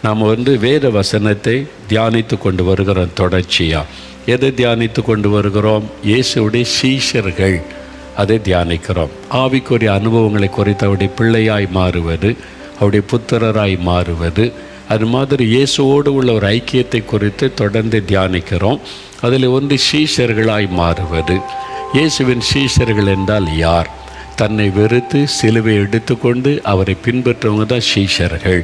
நாம் வேத வசனத்தை தியானித்து கொண்டு வருகிறோம். தொடர்ச்சியாக எதை தியானித்து கொண்டு வருகிறோம்? இயேசுடைய சீஷர்கள், அதை தியானிக்கிறோம். ஆவிக்குரிய அனுபவங்களை குறித்து அவருடைய பிள்ளையாய் மாறுவது, அவருடைய புத்திரராய் மாறுவது, அது மாதிரி இயேசுவோடு உள்ள ஒரு ஐக்கியத்தை குறித்து தொடர்ந்து தியானிக்கிறோம். அதில் சீஷர்களாய் மாறுவது. இயேசுவின் சீஷர்கள் என்றால் யார்? தன்னை வெறுத்து சிலுவை எடுத்துக்கொண்டு அவரை பின்பற்றவங்க தான் சீஷர்கள்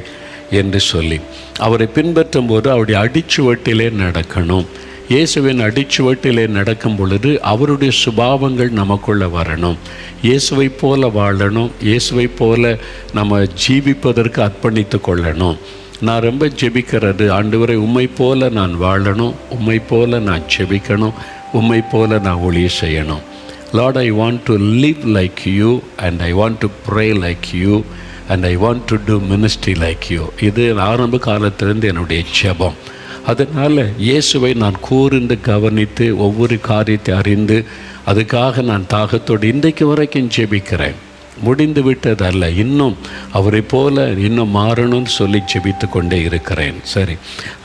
என்று சொல்லி, அவரை பின்பற்றும் போது அவருடைய அடிச்சுவட்டிலே நடக்கணும். இயேசுவின் அடிச்சுவட்டிலே நடக்கும் பொழுது அவருடைய சுபாவங்கள் நமக்குள்ளே வரணும். இயேசுவை போல வாழணும். இயேசுவை போல நம்ம ஜீவிப்பதற்கு அர்ப்பணித்து கொள்ளணும். நான் ரொம்ப ஜெபிக்கிறது, ஆண்டவரே உம்மை போல நான் வாழணும், உம்மை போல நான் ஜெபிக்கணும், உம்மை போல நான் ஊழியம் செய்யணும். Lord, I want to live like you and I want to pray like you and I want to do ministry like you. இது ஆரம்ப காலத்திலிருந்து என்னுடைய ஜெபம். அதனால் இயேசுவை நான் கூர்ந்து கவனித்து ஒவ்வொரு காரியத்தை அறிந்து அதுக்காக நான் தாகத்தோடு இன்றைக்கு வரைக்கும் ஜெபிக்கிறேன். முடிந்து விட்டது அல்ல, இன்னும் அவரை போல இன்னும் மாறணும்னு சொல்லி ஜெபித்து கொண்டே இருக்கிறேன். சரி,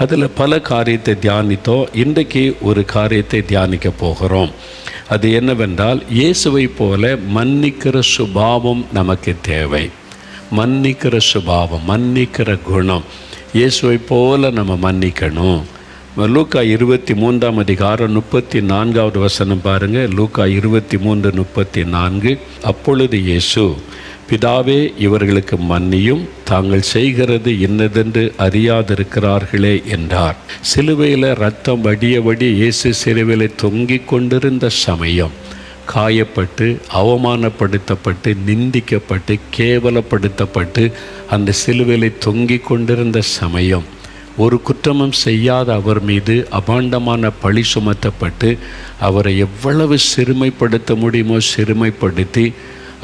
அதில் பல காரியத்தை தியானித்தோம். இன்றைக்கு ஒரு காரியத்தை தியானிக்க போகிறோம். அது என்னவென்றால், இயேசுவை போல மன்னிக்கிற சுபாவம் நமக்கு தேவை. மன்னிக்கிற சுபாவம், மன்னிக்கிற குணம், இயேசுவை போல நம்ம மன்னிக்கணும். லூக்கா 23:34 வசனம் பாருங்கள். லூக்கா 23:34. அப்பொழுது இயேசு, பிதாவே இவர்களுக்கு மன்னியும், தாங்கள் செய்கிறது இன்னதென்று அறியாதிருக்கிறார்களே என்றார். சிலுவையில் ரத்தம் வடிய இயேசு சிலுவையில் தொங்கிக் கொண்டிருந்த சமயம், காயப்பட்டு அவமானப்படுத்தப்பட்டு நிந்திக்கப்பட்டு கேவலப்படுத்தப்பட்டு அந்த சிலுவையில் தொங்கிக் கொண்டிருந்த சமயம், ஒரு குற்றமும் செய்யாத அவர் மீது அபாண்டமான பழி சுமத்தப்பட்டு அவரை எவ்வளவு சிறுமைப்படுத்த முடியுமோ சிறுமைப்படுத்தி,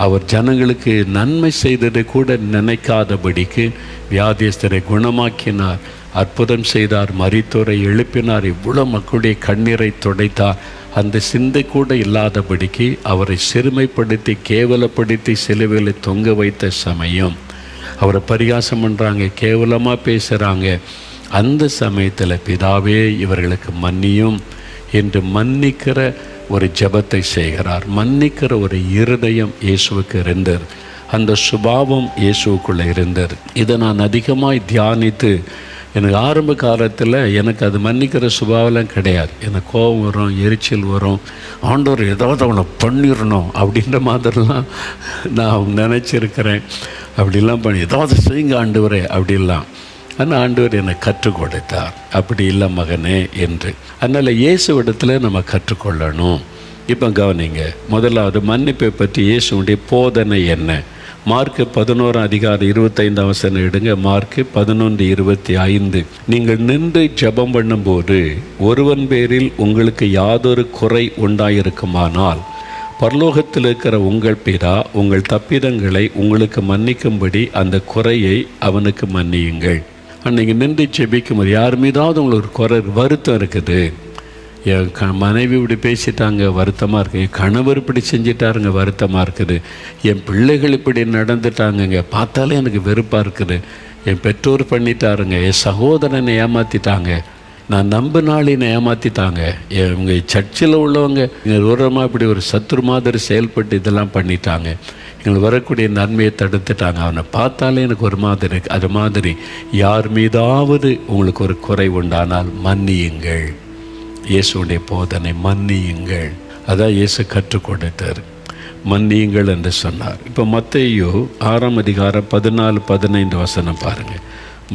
அவர் ஜனங்களுக்கு நன்மை செய்ததை கூட நினைக்காதபடிக்கு வியாதியஸ்தரை குணமாக்கினார், அற்புதம் செய்தார், மரித்தோரை எழுப்பினார், இவ்வளோ மக்களுடைய கண்ணீரை துடைத்தார். அந்த சிந்தை கூட இல்லாதபடிக்கு அவரை சிறுமைப்படுத்தி கேவலப்படுத்தி சிலுவையில் தொங்க வைத்த சமயம், அவரை பரிகாசம் பண்ணுறாங்க, கேவலமாக பேசுகிறாங்க. அந்த சமயத்தில் பிதாவே இவர்களுக்கு மன்னியும் என்று மன்னிக்கிற ஒரு ஜெபத்தை செய்கிறார். மன்னிக்கிற ஒரு இருதயம் இயேசுவுக்கு இருந்தது. அந்த சுபாவம் இயேசுவுக்குள்ளே இருந்தது. இதை நான் அதிகமாக தியானித்து, எனக்கு ஆரம்ப காலத்தில் எனக்கு அது மன்னிக்கிற சுபாவெல்லாம் கிடையாது. எனக்கு கோபம் வரும், எரிச்சல் வரும், ஆண்டவர் ஏதாவது அவனை பண்ணிடணும் அப்படின்ற மாதிரிலாம் நான் நினச்சிருக்கிறேன். அப்படிலாம் பண்ணி ஏதாவது செய்யுங்க ஆண்டவரே அப்படிலாம். ஆனால் ஆண்டவர் என்னை கற்றுக் கொடுத்தார், அப்படி இல்லை மகனே என்று. அதனால் இயேசுவிடத்தில் நம்ம கற்றுக்கொள்ளணும். இப்போ கவனிங்க, முதலாவது மன்னிப்பை பற்றி இயேசுடைய போதனை என்ன? மார்க் 11:25 எடுங்க. மார்க் 11:25. நீங்கள் நின்று ஜெபம் பண்ணும்போது ஒருவன் பேரில் உங்களுக்கு யாதொரு குறை உண்டாயிருக்குமானால், பரலோகத்தில் இருக்கிற உங்கள் பிதா உங்கள் தப்பிதங்களை உங்களுக்கு மன்னிக்கும்படி அந்த குறையை அவனுக்கு மன்னியுங்கள். அன்றைக்கி நின்று ஜெபிக்கும் போது யார் மீதாவது உங்களுக்கு குறை வருத்தம் இருக்குது, என் மனைவி இப்படி பேசிட்டாங்க வருத்தமாக இருக்குது, என் கணவர் இப்படி செஞ்சிட்டாருங்க வருத்தமாக இருக்குது, என் பிள்ளைகள் இப்படி நடந்துட்டாங்கங்க பார்த்தாலே எனக்கு வெறுப்பாக இருக்குது, என் பெற்றோர் பண்ணிட்டாருங்க, என் சகோதரனை ஏமாற்றிட்டாங்க, நான் நம்பினாலினை ஏமாற்றிட்டாங்க, இவங்க சர்ச்சில் உள்ளவங்க எங்கள் தூரமாக இப்படி ஒரு சத்துரு மாதிரி செயல்பட்டு இதெல்லாம் பண்ணிட்டாங்க, எங்களுக்கு வரக்கூடிய நன்மையை தடுத்துட்டாங்க, அவனை பார்த்தாலே எனக்கு ஒரு மாதிரி இருக்குது. அது மாதிரி யார் மீதாவது உங்களுக்கு ஒரு குறை உண்டானால் மன்னியுங்கள். இயேசுடைய போதனை மன்னியுங்கள். அதான் இயேசு கற்றுக் கொடுத்தார், மன்னியுங்கள் என்று சொன்னார். இப்போ மத்தேயு 6:14-15 பாருங்கள்.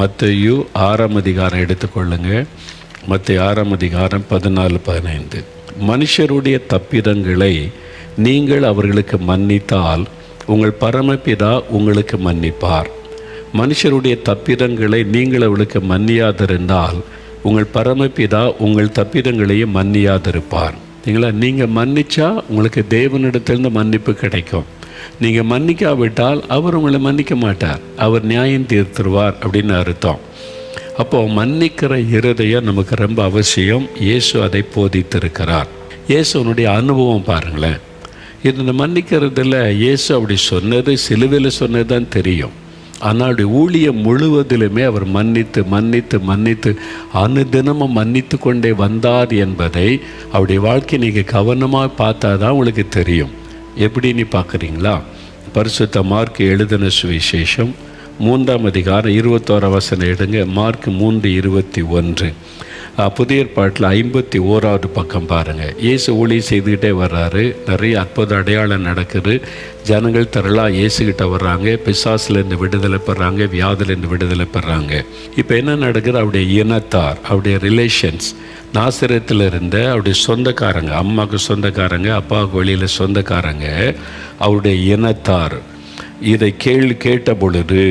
மத்தேயு 6 எடுத்துக்கொள்ளுங்க. மத்தேயு 6:14-15. மனுஷருடைய தப்பிதங்களை நீங்கள் அவர்களுக்கு மன்னித்தால் உங்கள் பரமபிதா உங்களுக்கு மன்னிப்பார். மனுஷருடைய தப்பிதங்களை நீங்கள் அவளுக்கு மன்னியாதிருந்தால் உங்கள் பரமபிதா உங்கள் தப்பிதங்களையும் மன்னியாதிருப்பார். நீங்கள் மன்னிச்சா உங்களுக்கு தேவனிடத்திலிருந்து மன்னிப்பு கிடைக்கும். நீங்கள் மன்னிக்காவிட்டால் அவர் உங்களை மன்னிக்க மாட்டார், அவர் நியாயம் தீர்த்துருவார் அப்படின்னு அர்த்தம். அப்போது மன்னிக்கிற இருதயம் நமக்கு ரொம்ப அவசியம். இயேசு அதை போதித்திருக்கிறார். இயேசுனுடைய அனுபவம் பாருங்களேன். இந்த மன்னிக்கிறதுல இயேசு அப்படி சொன்னது சிலுவையில் சொன்னது தான் தெரியும். ஆனால் அவருடைய ஊழியம் முழுவதிலுமே அவர் மன்னித்து மன்னித்து மன்னித்து அனுதினமும் மன்னித்து கொண்டே வந்தார் என்பதை அவருடைய வாழ்க்கையை நீங்கள் கவனமாக பார்த்தா தான் உங்களுக்கு தெரியும். எப்படின்னு பார்க்குறீங்களா? பரிசுத்த மார்க் எழுதின சுவிசேஷம் 3ஆம் அதிகாரம் 21 வசனம் எடுங்க. மார்க் 3:21. புதிய ஏற்பாட்டில் 51வது பக்கம் பாருங்கள். இயேசு ஊழியம் செய்துக்கிட்டே வர்றாரு. நிறைய அற்புத அடையாளம் நடக்குது. ஜனங்கள் திரளாக இயேசுகிட்ட வர்றாங்க. பிசாசுலேருந்து விடுதலை பெறாங்க, வியாதிலேருந்து விடுதலை பெறாங்க. இப்போ என்ன நடக்குது? அவருடைய இனத்தார், அவருடைய ரிலேஷன்ஸ், நாசரத்தில் இருந்த அவருடைய சொந்தக்காரங்க, அம்மாவுக்கு சொந்தக்காரங்க, அப்பாவுக்கு வெளியில் சொந்தக்காரங்க, அவருடைய இனத்தார் இதை கேட்ட பொழுது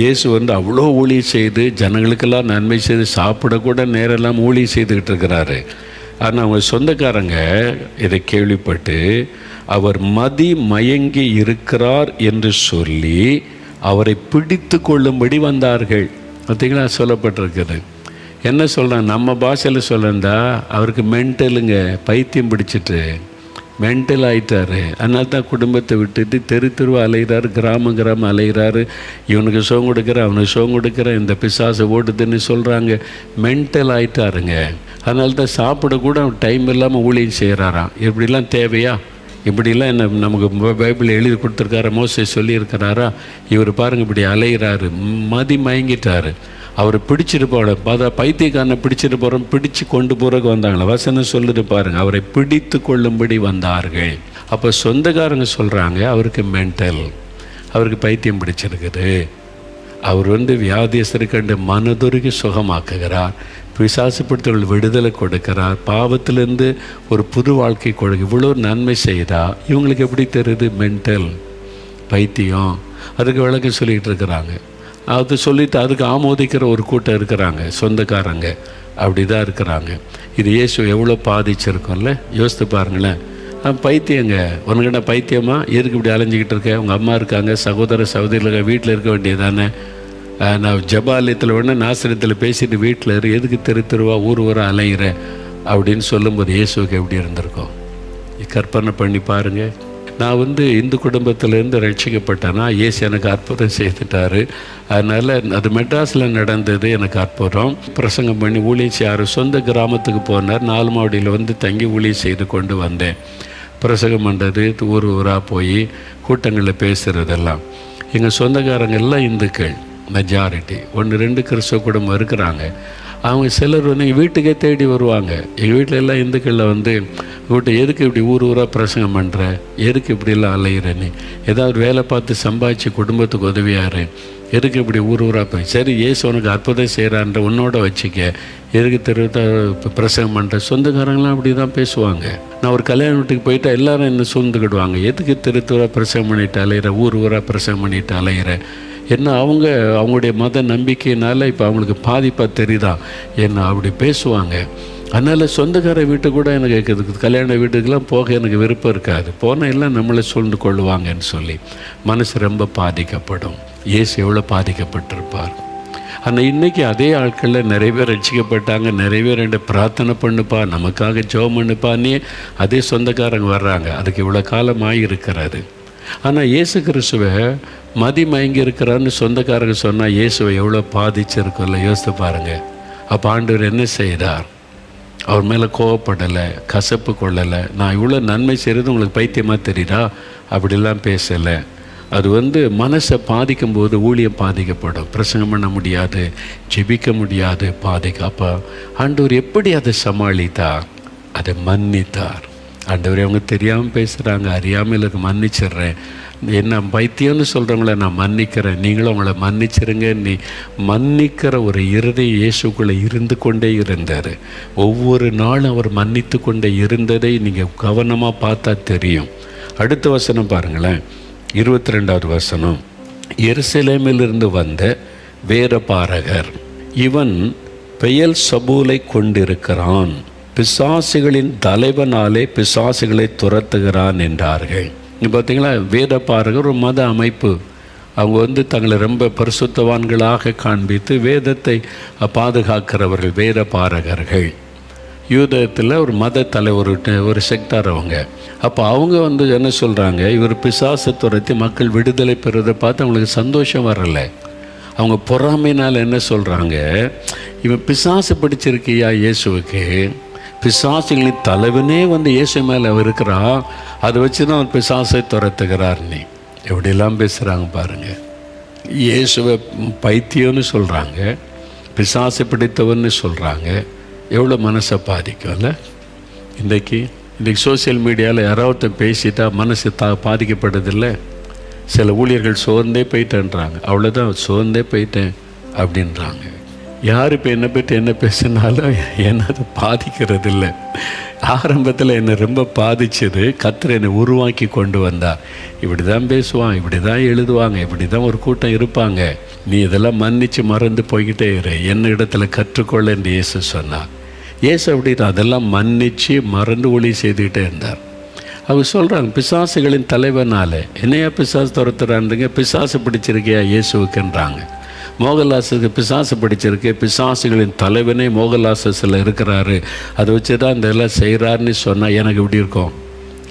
இயேசு அவ்வளோ ஊழியம் செய்து ஜனங்களுக்கெல்லாம் நன்மை செய்து சாப்பிடக்கூட நேரெல்லாம் ஊழியம் செய்துக்கிட்டு இருக்கிறாரு. ஆனால் அவங்க சொந்தக்காரங்க இதை கேள்விப்பட்டு அவர் மதி மயங்கி இருக்கிறார் என்று சொல்லி அவரை பிடித்து கொள்ளும்படி வந்தார்கள். பார்த்தீங்களா? சொல்லப்பட்டிருக்குது. என்ன சொல்கிறாங்க? நம்ம பாஷையில் சொல்லந்தா அவருக்கு மென்டலுங்க, பைத்தியம் பிடிச்சிட்டு மென்டல் ஆகிட்டார். அதனால தான் குடும்பத்தை விட்டுட்டு தெரு அலைகிறாரு, கிராமம் அலைகிறாரு. இவனுக்கு சோகம் கொடுக்குறேன், அவனுக்கு சோகம் கொடுக்குறேன், இந்த பிசாசை ஓடுதுன்னு சொல்கிறாங்க. மென்டல் ஆகிட்டாருங்க. அதனால தான் சாப்பிடக்கூட டைம் இல்லாமல் ஊழியம் செய்கிறாராம். இப்படிலாம் தேவையா? இப்படிலாம் என்ன நமக்கு பைபிள் எழுதி கொடுத்துருக்காரா? மோசே சொல்லியிருக்கிறாரா? இவர் பாருங்கள் இப்படி அலைகிறாரு, மதி மயங்கிட்டார். அவரை பிடிச்சிட்டு போட பைத்தியக்காரனை பிடிச்சிட்டு போகிறோம், பிடிச்சு கொண்டு போகிறக்கு வந்தாங்களா? வசனம் சொல்லிட்டு பாருங்கள், அவரை பிடித்து கொள்ளும்படி வந்தார்கள். அப்போ சொந்தக்காரங்க சொல்கிறாங்க அவருக்கு மென்டல், அவருக்கு பைத்தியம் பிடிச்சிருக்குது. அவர் வியாதியஸ்தரை கண்டு மனதுருகி சுகமாக்குகிறார், பிசாசு பிடித்தவர்கள் விடுதலை கொடுக்கிறார், பாவத்திலேருந்து ஒரு புது வாழ்க்கை கொடுக்க இவ்வளோ நன்மை செய்தா இவங்களுக்கு எப்படி தெரியுது? மென்டல், பைத்தியம். அதுக்கு விளக்கம் சொல்லிகிட்டு இருக்கிறாங்க. அது சொல்லிவிட்டு அதுக்கு ஆமோதிக்கிற ஒரு கூட்டம் இருக்கிறாங்க, சொந்தக்காரங்க அப்படி தான் இருக்கிறாங்க. இது இயேசு எவ்வளோ பாதிச்சிருக்கோம்ல, யோசித்து பாருங்களேன். பைத்தியங்க, உனக்கிட்ட பைத்தியமா? எதுக்கு இப்படி அலைஞ்சிக்கிட்டு இருக்க? உங்கள் அம்மா இருக்காங்க, சகோதர சகோதரிகள் வீட்டில் இருக்க வேண்டியதானே? நான் ஜபாலயத்தில் வேணா நாசரத்தில் பேசிட்டு வீட்டில் எதுக்கு தெருவா ஊர் அலையிற அப்படின்னு சொல்லும்போது இயேசுக்கு எப்படி இருந்திருக்கோம்? கற்பனை பண்ணி பாருங்கள். நான் இந்து குடும்பத்திலேருந்து ரட்சிக்கப்பட்டேன்னா இயேசு எனக்கு அற்புதம் செய்துட்டார். அதனால் அது மெட்ராஸில் நடந்தது எனக்கு அற்புதம். பிரசங்கம் பண்ணி ஊழியம் செய்யார். சொந்த கிராமத்துக்கு போனார். 4 மாடியில் தங்கி ஊழியம் செய்து கொண்டு வந்தேன். பிரசங்கம் பண்ணுறது, ஊராக போய் கூட்டங்களில் பேசுகிறதெல்லாம். எங்கள் சொந்தக்காரங்க எல்லாம் இந்துக்கள், மெஜாரிட்டி. 1-2 கிறிஸ்தவ குடும்பம் இருக்கிறாங்க. அவங்க சிலர் வீட்டுக்கே தேடி வருவாங்க. எங்கள் வீட்டில் எல்லாம் இந்துக்களில் வீட்டை எதுக்கு இப்படி ஊராக பிரசங்கம் பண்ணுற, எதுக்கு இப்படிலாம் அலையிறேன்னு, ஏதாவது வேலை பார்த்து சம்பாதிச்சு குடும்பத்துக்கு உதவியாரு, எதுக்கு இப்படி ஊராக போய், சரி இயேசு உனக்கு அற்புதம் செய்கிறான்ற உன்னோட வச்சுக்க, எதுக்கு பிரசங்கம் பண்ணுற? சொந்தக்காரங்களாம் அப்படி தான் பேசுவாங்க. நான் ஒரு கல்யாண வீட்டுக்கு போயிட்டா எல்லாரும் என்ன சூழ்ந்துக்கிடுவாங்க, எதுக்கு தெருவாக பிரசங்கம் பண்ணிட்டு அலையிற, ஊராக பிரசங்கம் பண்ணிட்டு அலையிற. என்ன அவங்களுடைய மத நம்பிக்கையினால் இப்போ அவங்களுக்கு பாதிப்பாக தெரியுதா என்ன அப்படி பேசுவாங்க. அதனால் சொந்தக்கார வீட்டு கூட எனக்கு கல்யாண வீட்டுக்கெல்லாம் போக எனக்கு விருப்பம் இருக்காது. போனால் எல்லாம் நம்மளை சூழ்ந்து கொள்ளுவாங்கன்னு சொல்லி மனசு ரொம்ப பாதிக்கப்படும். இயேசு எவ்வளோ பாதிக்கப்பட்டிருப்பார். ஆனால் இன்றைக்கி அதே ஆட்களில் நிறைய பேர் ரட்சிக்கப்பட்டாங்க. நிறைய பேர் பிரார்த்தனை பண்ணுப்பா, நமக்காக ஜெபம் பண்ணுப்பான்னே அதே சொந்தக்காரங்க வர்றாங்க. அதுக்கு இவ்வளோ காலமாக இருக்கிறது. ஆனால் இயேசு கிறிஸ்துவை மதி மயங்கி இருக்கிறான்னு சொந்தக்காரங்க சொன்னால் இயேசுவை எவ்வளோ பாதிச்சிருக்கும்ல, யோசித்து பாருங்கள். அப்போ ஆண்டவர் என்ன செய்தார்? அவர் மேலே கோவப்படலை, கசப்பு கொள்ளலை. நான் இவ்வளோ நன்மை செய்கிறது உங்களுக்கு பைத்தியமாக தெரியுதா? அப்படிலாம் பேசலை. அது மனசை பாதிக்கும்போது ஊழியம் பாதிக்கப்படும், பிரசங்கம் பண்ண முடியாது, ஜெபிக்க முடியாது, அப்போ ஆண்டவர் எப்படி அதை சமாளித்தார்? அதை மன்னித்தார். ஆண்டவரே அவங்க தெரியாமல் பேசுகிறாங்க, அறியாமல் எனக்கு மன்னிச்சிட்றேன், என்ன பைத்தியம்னு சொல்கிறவங்கள நான் மன்னிக்கிறேன், நீங்களும் அவங்கள மன்னிச்சிருங்க. நீ மன்னிக்கிற ஒரு இருதயம் இயேசுக்குள்ளே இருந்து கொண்டே இருந்தார். ஒவ்வொரு நாளும் அவர் மன்னித்து கொண்டே இருந்ததை நீங்கள் கவனமாக பார்த்தா தெரியும். அடுத்த வசனம் பாருங்களேன், 22வது வசனம். எருசலேமிலிருந்து வந்த வேதபாரகர், இவன் பெயல் சபூலை கொண்டிருக்கிறான், பிசாசுகளின் தலைவனாலே பிசாசுகளை துரத்துகிறான் என்றார்கள். பார்த்தீங்களா, வேதபாரகர் ஒரு மத அமைப்பு. அவங்க தங்களை ரொம்ப பரிசுத்தவான்களாக காண்பித்து வேதத்தை பாதுகாக்கிறவர்கள் வேதபாரகர்கள். யூதத்தில் ஒரு மத தலைவர், ஒரு செக்டார் அவங்க. அப்போ அவங்க என்ன சொல்கிறாங்க, இவர் பிசாசை துரத்தி மக்கள் விடுதலை பெறுவதை பார்த்து அவங்களுக்கு சந்தோஷம் வரலை. அவங்க பொறாமையினால் என்ன சொல்கிறாங்க, இவன் பிசாசு பிடிச்சிருக்கியா இயேசுவுக்கு, பிசாசுகளின் தலைவனே இயேசு மேலே அவர் இருக்கிறா, அதை வச்சு தான் அவர் பிசாசை துரத்துகிறார். நீ எப்படிலாம் பேசுகிறாங்க பாருங்கள். இயேசுவை பைத்தியம்னு சொல்கிறாங்க, பிசாசு பிடித்தவன்னு சொல்கிறாங்க. எவ்வளோ மனசை பாதிக்கும்ல. இன்றைக்கி சோசியல் மீடியாவில் யாராவது பேசிட்டா மனசு பாதிக்கப்படுதில்லை. சில ஊழியர்கள் சோர்ந்தே போயிட்டேன்றாங்க. அவ்வளோதான், சோர்ந்தே போயிட்டேன் அப்படின்றாங்க. யார் இப்போ என்னை பற்றி என்ன பேசினாலும் என்னை அது பாதிக்கிறது இல்லை. ஆரம்பத்தில் என்னை ரொம்ப பாதிச்சது, கர்த்தர் என்னை உருவாக்கி கொண்டு வந்தார். இப்படி தான் பேசுவான், இப்படி தான் எழுதுவாங்க, இப்படி தான் ஒரு கூட்டம் இருப்பாங்க, நீ இதெல்லாம் மன்னித்து மறந்து போய்கிட்டே இரு, என்ன இடத்துல கற்றுக்கொள்ள என்று இயேசு சொன்னார். இயேசு அப்படின்னா அதெல்லாம் மன்னித்து மறந்து ஒளி செய்துக்கிட்டே இருந்தார். அவங்க சொல்கிறாங்க, பிசாசுகளின் தலைவனால் என்னையா பிசாசு துரத்துறான்றீங்க, பிசாசு பிடிச்சிருக்கியா இயேசுவுக்குன்றாங்க. மோகன்லாஸுக்கு பிசாசு பிடிச்சிருக்கு, பிசாசுகளின் தலைவனே மோகன்லாஸில் இருக்கிறாரு, அதை வச்சு தான் இந்த எல்லாம் செய்கிறாருன்னு சொன்னால் எனக்கு இப்படி இருக்கும்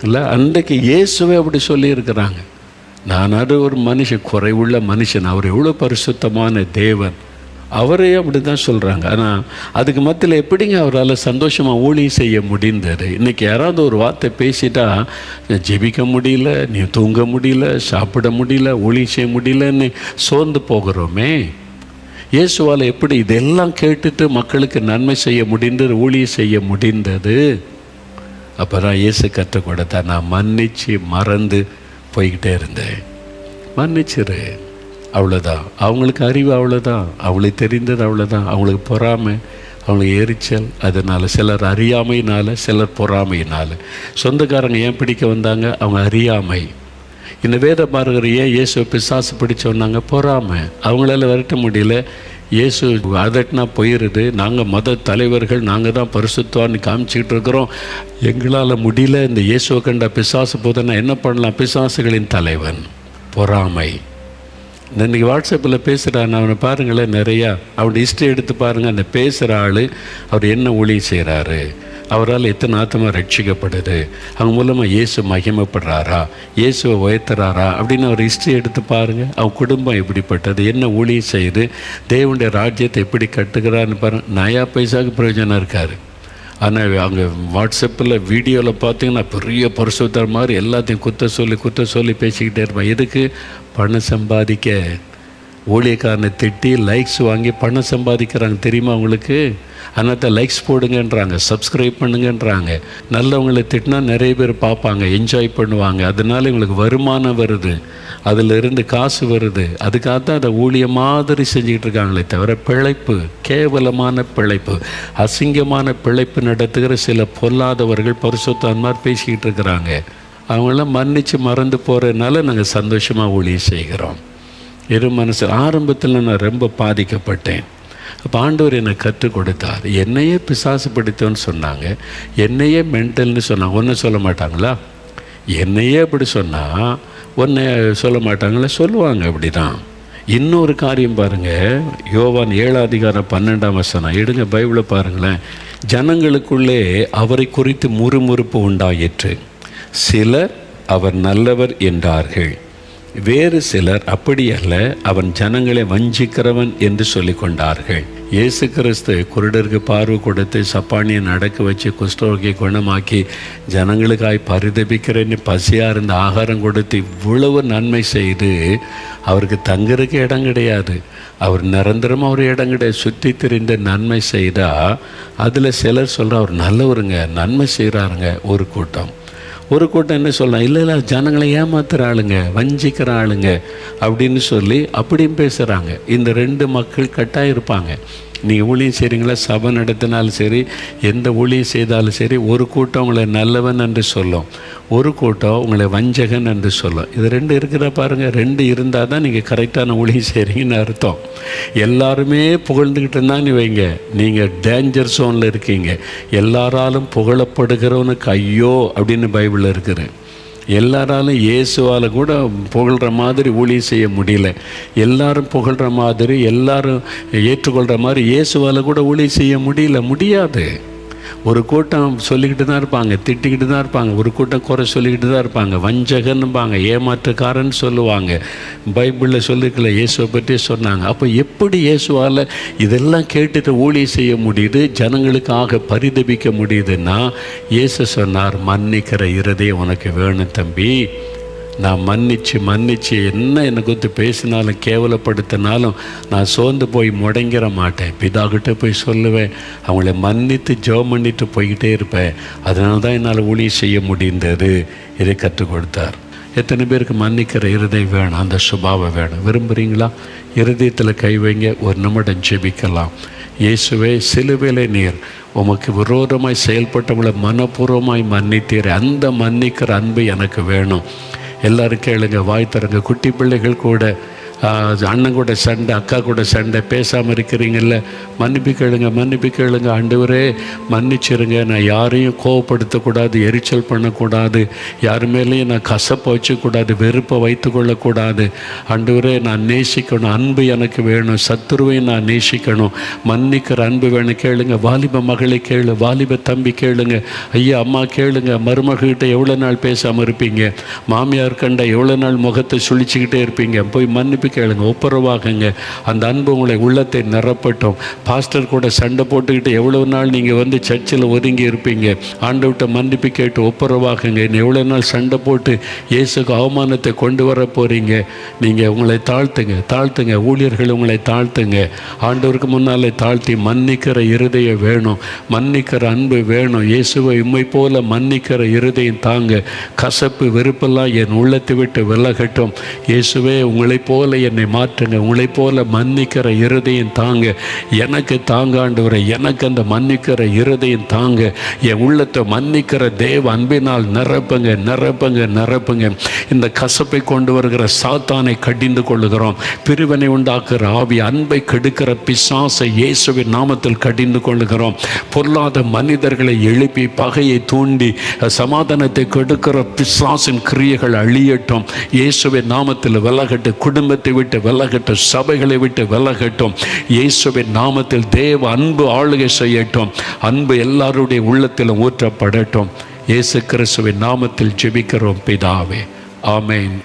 இல்லை. அன்றைக்கு இயேசுவே அப்படி சொல்லியிருக்கிறாங்க. நான் ஒரு மனுஷன், குறைவுள்ள மனுஷன், அவர் எவ்வளோ பரிசுத்தமான தேவன், அவரே அப்படி தான் சொல்கிறாங்க. ஆனால் அதுக்கு மத்தியில் எப்படிங்க அவரால் சந்தோஷமாக ஊழியம் செய்ய முடிந்தது? இன்றைக்கி யாராவது ஒரு வார்த்தை பேசிட்டா ஜெபிக்க முடியல, நீ தூங்க முடியல, சாப்பிட முடியல, ஊழியம் செய்ய முடியலன்னு சோர்ந்து போகிறோமே. இயேசுவால் எப்படி இதெல்லாம் கேட்டுட்டு மக்களுக்கு நன்மை செய்ய முடிந்தது, ஊழியம் செய்ய முடிந்தது? அப்போ தான் இயேசு கற்றுக் கொடுத்தா, நான் மன்னிச்சு மறந்து போய்கிட்டே இருந்தேன். மன்னிச்சிரு, அவ்வளோதான். அவங்களுக்கு அறிவு அவ்வளோதான், அவங்களுக்கு தெரிந்தது அவ்வளோதான். அவங்களுக்கு பொறாமை, அவங்களுக்கு எரிச்சல். அதனால் சிலர் அறியாமையினால், சிலர் பொறாமையினால். சொந்தக்காரங்க ஏன் பிடிக்க வந்தாங்க? அவங்க அறியாமை. இந்த வேத மார்கர் ஏன் இயேசு பிசாசு பிடிச்சு வந்தாங்க? பொறாமை. அவங்களால விரட்ட முடியல. இயேசு அதட்டினா போயிடுது, நாங்கள் மத தலைவர்கள், நாங்கள் தான் பரிசுத்தவான்னு காமிச்சிக்கிட்டு இருக்கிறோம், எங்களால் முடியல, இந்த இயேசுவை கண்டா பிசாசு போதுன்னா என்ன பண்ணலாம்? பிசாசுகளின் தலைவன் பொறாமை. இன்றைக்கி வாட்ஸ்அப்பில் பேசுகிறான், அவனை பாருங்களேன், நிறையா அவனுடைய ஹிஸ்ட்ரி எடுத்து பாருங்கள். அந்த பேசுகிற ஆள் அவர் என்ன ஊழியம் செய்கிறாரு, அவரால் எத்தனை ஆத்மா ரட்சிக்கப்படுது, அவங்க மூலமாக இயேசு மகிமைப்படுறாரா, இயேசுவை உயர்த்துறாரா அப்படின்னு அவர் ஹிஸ்ட்ரி எடுத்து பாருங்கள். அவன் குடும்பம் எப்படிப்பட்டது, என்ன ஊழியம் செய்யுது, தேவனுடைய ராஜ்யத்தை எப்படி கட்டுக்கிறான்னு பாருங்கள். நயா பைசாவுக்கு பிரயோஜனம் இருக்காரு. ஆனால் அங்கே வாட்ஸ்அப்பில் வீடியோவில் பார்த்தீங்கன்னா பெரிய பரிசுத்தர் மாதிரி எல்லாத்தையும் குத்த சொல்லி பேசிக்கிட்டே இருப்பான். எதுக்கு? பணம் சம்பாதிக்க. ஊழியக்காரனை திட்டி லைக்ஸ் வாங்கி பணம் சம்பாதிக்கிறாங்க தெரியுமா உங்களுக்கு? அதனால் லைக்ஸ் போடுங்கன்றாங்க, சப்ஸ்கிரைப் பண்ணுங்கன்றாங்க. நல்லவங்களை திட்டினா நிறைய பேர் பார்ப்பாங்க, என்ஜாய் பண்ணுவாங்க, அதனால் இவங்களுக்கு வருமானம் வருது, அதிலிருந்து காசு வருது. அதுக்காக தான் அதை ஊழிய மாதிரி செஞ்சுக்கிட்டு இருக்காங்களே தவிர பிழைப்பு, கேவலமான பிழைப்பு, அசிங்கமான பிழைப்பு நடத்துகிற சில பொல்லாதவர்கள் பரிசுத்தவான்மார் பேசிக்கிட்டு இருக்கிறாங்க. அவங்களாம் மன்னித்து மறந்து போகிறதுனால நாங்கள் சந்தோஷமாக ஊழியம் செய்கிறோம். மனசு ஆரம்பத்தில் நான் ரொம்ப பாதிக்கப்பட்டேன். அப்போ ஆண்டவர் என்னை கற்றுக் கொடுத்தார். என்னையே பிசாசு பிடித்தோன்னு சொன்னாங்க, என்னையே மென்டல்னு சொன்னாங்க. ஒன்றும் சொல்ல மாட்டாங்களா? என்னையே அப்படி சொன்னால் ஒன்றை சொல்ல மாட்டாங்களா? சொல்லுவாங்க. அப்படி தான். இன்னொரு காரியம் பாருங்கள், யோவான் 7:12 எடுங்க, பைபிளை பாருங்களேன். ஜனங்களுக்குள்ளே அவரை குறித்து முறுமுறுப்பு உண்டாயிற்று. சிலர் அவர் நல்லவர் என்றார்கள், வேறு சிலர் அப்படி அல்ல, அவன் ஜனங்களை வஞ்சிக்கிறவன் என்று சொல்லி கொண்டார்கள். இயேசு கிறிஸ்து குருடருக்கு பார்வை கொடுத்து, சப்பானியை நடக்க வச்சு, குஷ்டரோகியை குணமாக்கி, ஜனங்களுக்காய் பரிதபிக்கிறேன்னு பசியாக இருந்த ஆகாரம் கொடுத்து இவ்வளவு நன்மை செய்து அவருக்கு தங்குறதுக்கு இடம் கிடையாது, அவர் நிரந்தரமாக ஒரு இடம் கிடையாது, சுற்றி திரிந்த நன்மை செய்தால் அதில் சிலர் சொல்கிற அவர் நல்லவருங்க, நன்மை செய்கிறாருங்க. ஒரு கூட்டம் என்ன சொல்லலாம், இல்லை ஜனங்களை ஏமாத்துகிற ஆளுங்க, வஞ்சிக்கிற ஆளுங்க அப்படின்னு சொல்லி அப்படியும் பேசுகிறாங்க. இந்த ரெண்டு மக்கள் கட்டாயம் இருப்பாங்க. நீங்கள் ஊழியம் செய்கிறீங்களா, சபை நடத்தினாலும் சரி, எந்த ஊழியம் செய்தாலும் சரி, ஒரு கூட்டம் உங்களை நல்லவன் என்று சொல்லும், ஒரு கூட்டம் உங்களை வஞ்சகன் என்று சொல்லும். இது ரெண்டு இருக்கிற பாருங்கள். ரெண்டு இருந்தால் தான் நீங்கள் கரெக்டான ஊழியம் செய்கிறீங்கன்னு அர்த்தம். எல்லாருமே புகழ்ந்துக்கிட்டு இருந்தான்னு வைங்க, நீங்கள் டேஞ்சர் ஜோனில் இருக்கீங்க. எல்லாராலும் புகழப்படுகிறவனுக்கு ஐயோ அப்படின்னு பைபிளில் இருக்குது. எல்லாராலும் இயேசுவால் கூட புகழ்கிற மாதிரி ஊழியம் செய்ய முடியல. எல்லாரும் புகழ்கிற மாதிரி, எல்லாரும் ஏற்றுக்கொள்கிற மாதிரி இயேசுவால் கூட ஊழியம் செய்ய முடியாது. ஒரு கூட்டம் சொல்லிக்கிட்டு தான் இருப்பாங்க, திட்டிக்கிட்டு தான் இருப்பாங்க. ஒரு கூட்டம் குறை சொல்லிக்கிட்டு தான் இருப்பாங்க. வஞ்சகன்னுபாங்க, ஏமாற்றுக்காரன்னு சொல்லுவாங்க. பைபிளில் சொல்லிருக்கல, இயேசுவை பற்றி சொன்னாங்க. அப்போ எப்படி இயேசுவால் இதெல்லாம் கேட்டுட்டு ஊழியம் செய்ய முடியுது, ஜனங்களுக்காக பரிதபிக்க முடியுதுன்னா, இயேசு சொன்னார், மன்னிக்கிற இருதயம் உனக்கு வேணும் தம்பி. நான் மன்னிச்சு என்ன என்னை குறித்து பேசினாலும் கேவலப்படுத்தினாலும் நான் சோர்ந்து போய் முடங்கிற மாட்டேன். பிதாகிட்ட போய் சொல்லுவேன், அவங்கள மன்னித்து ஜெபம் பண்ணிட்டு போய்கிட்டே இருப்பேன். அதனால தான் என்னால் ஊழியம் செய்ய முடிந்தது. இதை கற்றுக் கொடுத்தார். எத்தனை பேருக்கு மன்னிக்கிற இருதயம் வேணும், அந்த சுபாவம் வேணும்? விரும்புகிறீங்களா? இருதயத்தில் கை வைங்க, ஒரு நிமிடம் ஜெபிக்கலாம். இயேசுவே, சிலுவையிலே நீர் உமக்கு விரோதமாய் செயல்பட்டவங்களை மனப்பூர்வமாய் மன்னித்தீர். அந்த மன்னிக்கிற அன்பு எனக்கு வேணும். எல்லோரும் கேளுங்க, வாய் தரங்க. குட்டி பிள்ளைகள் கூட அண்ணன் கூட சண்டை, அக்கா கூட சண்டை, பேசாமல் இருக்கிறீங்கள, மன்னிப்பு கேளுங்க. ஆண்டவரே மன்னிச்சிருங்க, நான் யாரையும் கோவப்படுத்தக்கூடாது, எரிச்சல் பண்ணக்கூடாது, யார் மேலேயும் நான் கசப்பை வச்சுக்கூடாது, வெறுப்பை வைத்து கொள்ளக்கூடாது. ஆண்டவரே நான் நேசிக்கணும், அன்பு எனக்கு வேணும், சத்துருவையும் நான் நேசிக்கணும், மன்னிக்கிற அன்பு வேணும். கேளுங்க. வாலிப மகளை கேளு, வாலிப தம்பி கேளுங்க, ஐயா அம்மா கேளுங்க. மருமகிட்ட எவ்வளோ நாள் பேசாமல் இருப்பீங்க? மாமியார் கண்ட எவ்வளோ நாள் முகத்தை சுழிச்சிக்கிட்டே இருப்பீங்க? போய் மன்னிப்பு கேளுங்க, ஒப்புரவாகுங்க. அந்த அன்பு உங்களை உள்ளத்தை நிரப்பட்டும். பாஸ்டர் கூட சண்டை போட்டுக்கிட்டு எவ்வளவு நாள் நீங்கள் சர்ச்சில் ஒதுங்கி இருப்பீங்க? ஆண்டவர்கிட்ட மன்னிப்பு கேட்டு ஒப்புரவாகுங்க. இன்னும் எவ்வளோ நாள் சண்டை போட்டு இயேசுக்கு அவமானத்தை கொண்டு வர போகிறீங்க? நீங்கள் உங்களை தாழ்த்துங்க. ஊழியர்கள் உங்களை தாழ்த்துங்க. ஆண்டவருக்கு முன்னாலே தாழ்த்தி மன்னிக்கிற இருதயம் வேணும், மன்னிக்கிற அன்பு வேணும். இயேசுவை உம்மை போல மன்னிக்கிற இருதயம் தாங்க. கசப்பு வெறுப்பெல்லாம் என் உள்ளத்தை விட்டு விலகட்டும். இயேசுவே, உங்களைப் போல என்னை மாற்றுங்க, உங்களைப் போல மன்னிக்கிற இருதயம் தாங்க. எனக்கு தாங்க ஆண்டவரே, எனக்கு அந்த மன்னிக்கிற இருதயம் தாங்க. என் உள்ளத்தை மன்னிக்கிற தேவ அன்பினால் நிரப்புங்க. இந்த கசப்பை கொண்டு வருகிற சாத்தானை கடிந்து கொள்ளுகிறோம். பிரிவினை உண்டாக்குற ஆவி, அன்பை கெடுக்கிற பிசாசை இயேசுவின் நாமத்தில் கடிந்து கொள்ளுகிறோம். பொல்லாத மனிதர்களை எழுப்பி பகையை தூண்டி சமாதானத்தை கெடுக்கிற பிசாசின் கிரியைகள் அழியட்டும். இயேசுவின் நாமத்தில் விலகட்டும். குடும்பத்தை விட்டு விலகட்டும், சபைகளை விட்டு விலகட்டும். இயேசுவின் நாமத்தில் தேவ அன்பு ஆளுகை செய்யட்டும். அன்பு எல்லாருடைய உள்ளத்திலும் ஊற்றப்படட்டும். இயேசு கிறிஸ்துவின் நாமத்தில் ஜெபிக்கிறோம் பிதாவே, ஆமென்.